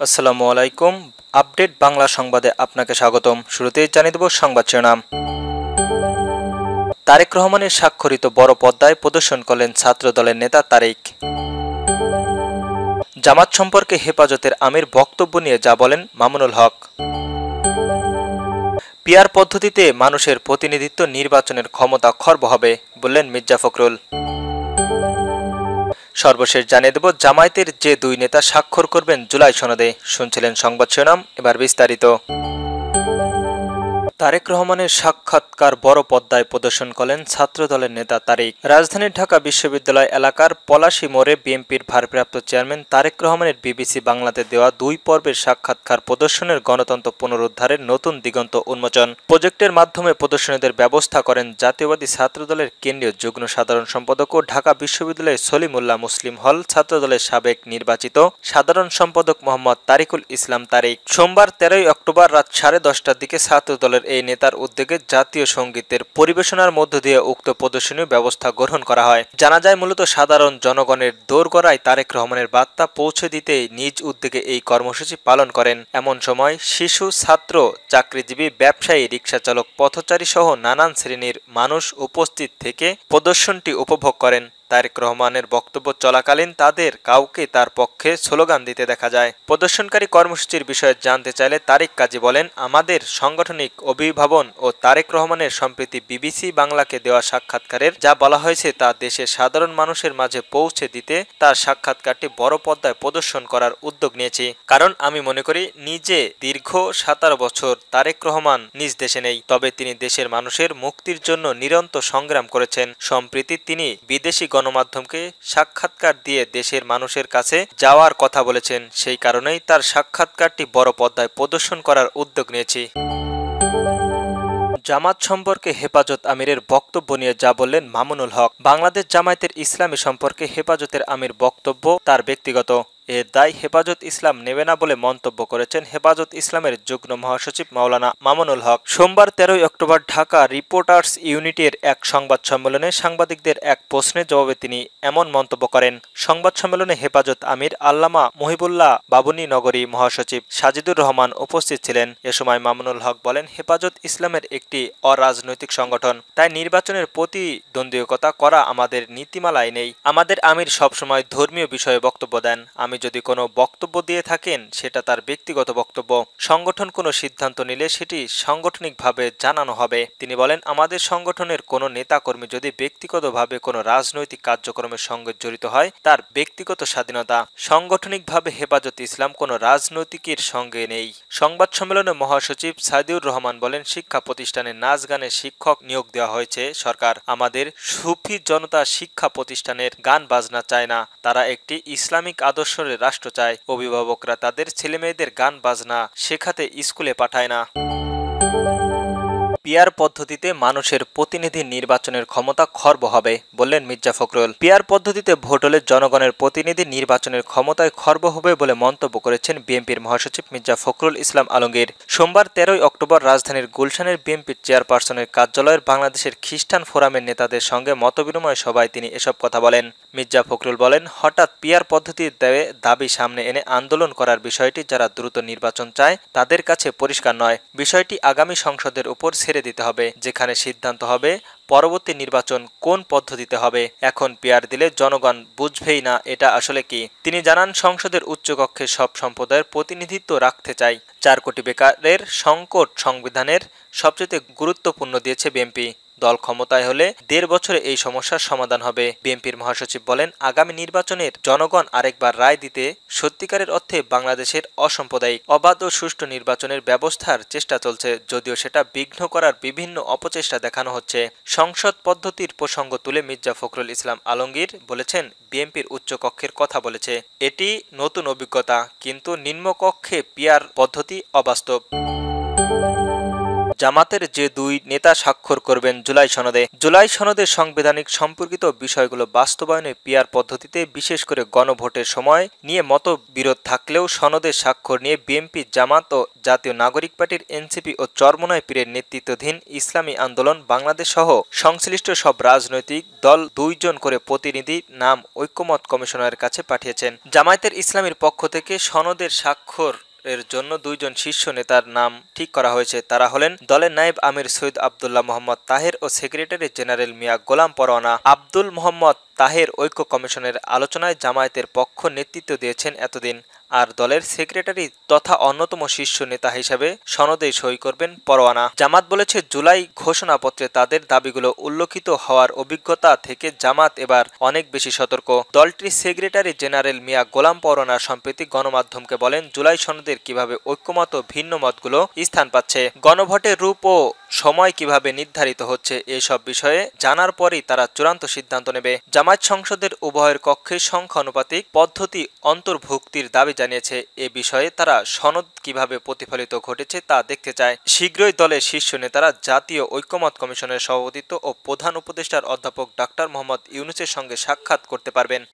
আসসালামু আলাইকুম। আপডেট বাংলা সংবাদে আপনাকে স্বাগতম। শুরুতেই জানিয়ে দেব সংবাদ শিরোনাম। তারেক রহমানের স্বাক্ষরিত বড় পদ্মায় প্রদর্শন করলেন ছাত্রদলের নেতা তারেক। জামাত সম্পর্কে হেফাজতের আমির বক্তব্য নিয়ে যা বলেন মামুনুল হক। পিআর পদ্ধতিতে মানুষের প্রতিনিধিত্ব নির্বাচনের ক্ষমতা খর্ব হবে বললেন মির্জা ফখরুল। সর্বশেষ জানিয়ে দেব জামায়াতের যে দুই নেতা স্বাক্ষর করবেন জুলাই সনদে। শুনছিলেন সংবাদ শিরোনাম, এবার বিস্তারিত। তারেক রহমানের সাক্ষাৎকার বড় পদ্মায় প্রদর্শন করলেন ছাত্রদলের নেতা তারেক। রাজধানীর ঢাকা বিশ্ববিদ্যালয় এলাকার পলাশী মোড়ে বিএনপির ভারপ্রাপ্ত চেয়ারম্যান তারেক রহমানের বিবিসি বাংলাতে দেওয়া 2 পর্বের সাক্ষাৎকার প্রদর্শনের গণতন্ত্র পুনরুদ্ধারের নতুন দিগন্ত উন্মোচন প্রজেক্টের মাধ্যমে প্রদর্শনীদের ব্যবস্থা করেন জাতীয়বাদী ছাত্রদলের কেন্দ্রীয় যুগ্ম সাধারণ সম্পাদক ও ঢাকা বিশ্ববিদ্যালয়ের সলিমুল্লাহ মুসলিম হল ছাত্রদলের সাবেক নির্বাচিত সাধারণ সম্পাদক মোহাম্মদ তারিকুল ইসলাম তারেক। সোমবার 13 অক্টোবর রাত 10:30টার দিকে ছাত্রদলের এই নেতার উদ্যোগে জাতীয় সঙ্গীতের পরিবেশনার মধ্য দিয়ে উক্ত প্রদর্শনীর ব্যবস্থা গ্রহণ করা হয়। জানা যায় মূলত সাধারণ জনগণের দোরগোড়ায় তারেক রহমানের বার্তা পৌঁছে দিতে নিজ উদ্যোগে এই কর্মসূচি পালন করেন। এমন সময় শিশু, ছাত্র, চাকরিজীবী, ব্যবসায়ী, রিকশাচালক, পথচারী সহ নানান শ্রেণীর মানুষ উপস্থিত থেকে প্রদর্শনটি উপভোগ করেন। তারেক রহমানের বক্তব্য চলাকালীন তাদের কাউকে তার পক্ষে স্লোগান দিতে দেখা যায়। প্রদর্শনকারী কর্মসূচির বিষয়ে জানতে চাইলে তারেক কাজী বলেন, আমাদের সাংগঠনিক অভিভাবন ও তারেক রহমানের সম্প্রতি বিবিসি বাংলাকে দেওয়া সাক্ষাৎকারের যা বলা হয়েছে তা দেশের সাধারণ মানুষের মাঝে পৌঁছে দিতে তার সাক্ষাৎকারটি বড় পর্দায় প্রদর্শন করার উদ্যোগ নিয়েছি। কারণ আমি মনে করি নিজে দীর্ঘ 17 বছর তারেক রহমান নিজ দেশে নেই, তবে তিনি দেশের মানুষের মুক্তির জন্য নিরন্তর সংগ্রাম করেছেন। সম্প্রতি তিনি বিদেশি গণমাধ্যমকে সাক্ষাৎকার দিয়ে দেশের মানুষের কাছে যাওয়ার কথা বলেছেন। সেই কারণেই তার সাক্ষাৎকারটি বড় পর্দায় প্রদর্শন করার উদ্যোগ নিয়েছি। জামাত সম্পর্কে হেফাজত আমিরের বক্তব্য নিয়ে যা বললেন মামুনুল হক। বাংলাদেশ জামায়াতের ইসলামী সম্পর্কে হেফাজতের আমির বক্তব্য তার ব্যক্তিগত, এর দায় হেফাজত ইসলাম নেবে না বলে মন্তব্য করেছেন হেফাজত ইসলামের যুগ্ম মহাসচিব মাওলানা মামুনুল হক। সোমবার 13 অক্টোবর ঢাকা রিপোর্টার্স ইউনিটের এক সংবাদ সম্মেলনে সাংবাদিকদের এক প্রশ্নের জবাবে তিনি এমন মন্তব্য করেন। সংবাদ সম্মেলনে হেফাজত আমির আল্লামা মহিবুল্লাহ বাবুনী নগরী মহাসচিব সাজিদুর রহমান উপস্থিত ছিলেন। এ সময় মামুনুল হক বলেন, হেফাজত ইসলামের একটি অরাজনৈতিক সংগঠন, তাই নির্বাচনের প্রতিদ্বন্দ্বিতা করা আমাদের নীতিমালায় নেই। আমাদের আমির সবসময় ধর্মীয় বিষয়ে বক্তব্য দেন। আমি যদি কোনো বক্তব্য দিয়ে থাকেন সেটা তার ব্যক্তিগত বক্তব্য। সংগঠন কোনো সিদ্ধান্ত নিলে সেটি সাংগঠনিকভাবে জানানো হবে। তিনি বলেন, আমাদের সংগঠনের কোনো নেতাকর্মী যদি ব্যক্তিগতভাবে কোনো রাজনৈতিক কার্যক্রমের সঙ্গে জড়িত হয় তার ব্যক্তিগত স্বাধীনতা। সাংগঠনিকভাবে হেফাজত ইসলাম কোনো রাজনৈতিকের সঙ্গে নেই। সংবাদ সম্মেলনে মহাসচিব সাইদুর রহমান বলেন, শিক্ষা প্রতিষ্ঠানে নাচ গানের শিক্ষক নিয়োগ দেওয়া হয়েছে সরকার। আমাদের সুফি জনতা শিক্ষা প্রতিষ্ঠানের গান বাজনা চায় না, তারা একটি ইসলামিক আদর্শ রাষ্ট্র চায়। অভিভাবকরা তাদের ছেলেমেয়েদের গান বাজনা শেখাতে স্কুলে পাঠায় না। পিআর পদ্ধতিতে মানুষের প্রতিনিধি নির্বাচনের ক্ষমতা খর্ব হবে বললেন মির্জা ফখরুল। পিআর পদ্ধতিতে ভোট হলে জনগণের প্রতিনিধি নির্বাচনের ক্ষমতায় খর্ব হবে বলে মন্তব্য করেছেন বিএনপির মহাসচিব মির্জা ফখরুল ইসলাম আলমগীর। সোমবার 13 অক্টোবর রাজধানীর গুলশানের বিএনপির চেয়ারপারসনের কার্যালয়ের বাংলাদেশের খ্রিস্টান ফোরামের নেতাদের সঙ্গে মতবিনিময় সভায় তিনি এসব কথা বলেন। মির্জা ফখরুল বলেন, হঠাৎ পিআর পদ্ধতির দাবি সামনে এনে আন্দোলন করার বিষয়টি যারা দ্রুত নির্বাচন চায় তাদের কাছে পরিষ্কার নয়। বিষয়টি আগামী সংসদের উপর ছেড়ে দিতে হবে, যেখানে সিদ্ধান্ত হবে পরবর্তী নির্বাচন কোন পদ্ধতিতে হবে। এখন পিআর দিলে জনগণ বুঝবেই না এটা আসলে কি। তিনি জানান, সংসদের উচ্চকক্ষে সব সম্প্রদায়ের প্রতিনিধিত্ব রাখতে চাই। 4 কোটি বেকারের সংকট সংবিধানের সবচেয়ে গুরুত্বপূর্ণ দিয়েছে বিএনপি। দল ক্ষমতায় হলে 1.5 বছরে এই সমস্যার সমাধান হবে। বিএনপির মহাসচিব বলেন, আগামী নির্বাচনের জনগণ আরেকবার রায় দিতে সত্যিকারের অর্থে বাংলাদেশের অসাম্প্রদায়িক, অবাধ ও সুষ্ঠু নির্বাচনের ব্যবস্থার চেষ্টা চলছে, যদিও সেটা বিঘ্ন করার বিভিন্ন অপচেষ্টা দেখানো হচ্ছে। সংসদ পদ্ধতির প্রসঙ্গ তুলে মির্জা ফখরুল ইসলাম আলমগীর বলেছেন, বিএনপির উচ্চকক্ষের কথা বলেছে, এটি নতুন অভিজ্ঞতা, কিন্তু নিম্নকক্ষে পিআর পদ্ধতি অবাস্তব। জামাতের যে দুই নেতা স্বাক্ষর করবেন জুলাই সনদে সাংবিধানিক সম্পর্কিত বিষয়গুলো বাস্তবায়নে পিআর পদ্ধতিতে বিশেষ করে গণভোটের সময় নিয়ে মতবিরোধ থাকলেও সনদে স্বাক্ষর নিয়ে বিএনপি, জামাত ও জাতীয় নাগরিক পার্টির এনসিপি ও চরমোনাই পীরের নেতৃত্বাধীন ইসলামী আন্দোলন বাংলাদেশ সহ সংশ্লিষ্ট সব রাজনৈতিক দল 2 জন করে প্রতিনিধি নাম ঐকমত্য কমিশনের কাছে পাঠিয়েছেন। জামায়াতের ইসলামীর পক্ষ থেকে সনদের স্বাক্ষর এর জন্য 2 জন শীর্ষ নেতার নাম ঠিক করা হয়েছে। তারা হলেন দলের নায়েব আমির সৈয়দ আব্দুল্লাহ মোহাম্মদ তাহের ও সেক্রেটারি জেনারেল মিয়া গোলাম পরোয়ানা। আব্দুল মোহাম্মদ তাহের ঐক্য কমিশনের আলোচনায় জামায়াতের পক্ষ নেতৃত্ব দিয়েছেন এতদিন, আর দলের সেক্রেটারি তথা অন্যতম শীর্ষ নেতা হিসাবে সনদে সই করবেন পরোয়ানা। জামাত বলেছে, জুলাই ঘোষণাপত্রে তাদের দাবিগুলো উল্লেখিত হওয়ার অভিজ্ঞতা থেকে জামাত এবার অনেক বেশি সতর্ক। দলটির সেক্রেটারি জেনারেল মিয়া গোলাম পরোয়ানা সম্প্রতি গণমাধ্যমকে বলেন, জুলাই সনদের কিভাবে ঐক্যমত ও ভিন্ন মতগুলো স্থান পাচ্ছে, গণভোটের রূপ ও সময় কিভাবে নির্ধারিত হচ্ছে, এসব বিষয়ে জানার পরই তারা চূড়ান্ত সিদ্ধান্ত নেবে। জামায়াত সংসদের উভয়ের কক্ষে সংখ্যানুপাতিক পদ্ধতি অন্তর্ভুক্তির দাবি জানিয়েছে। এ বিষয়ে তারা সনদ কিভাবে প্রতিফলিত ঘটেছে তা দেখতে চায়। শীঘ্রই দলের শীর্ষ নেতারা জাতীয় ঐকমত্য কমিশনের সভাপতিত্ব ও প্রধান উপদেষ্টার অধ্যাপক ডাক্তার মোহাম্মদ ইউনূসের সঙ্গে সাক্ষাৎ করতে পারবেন।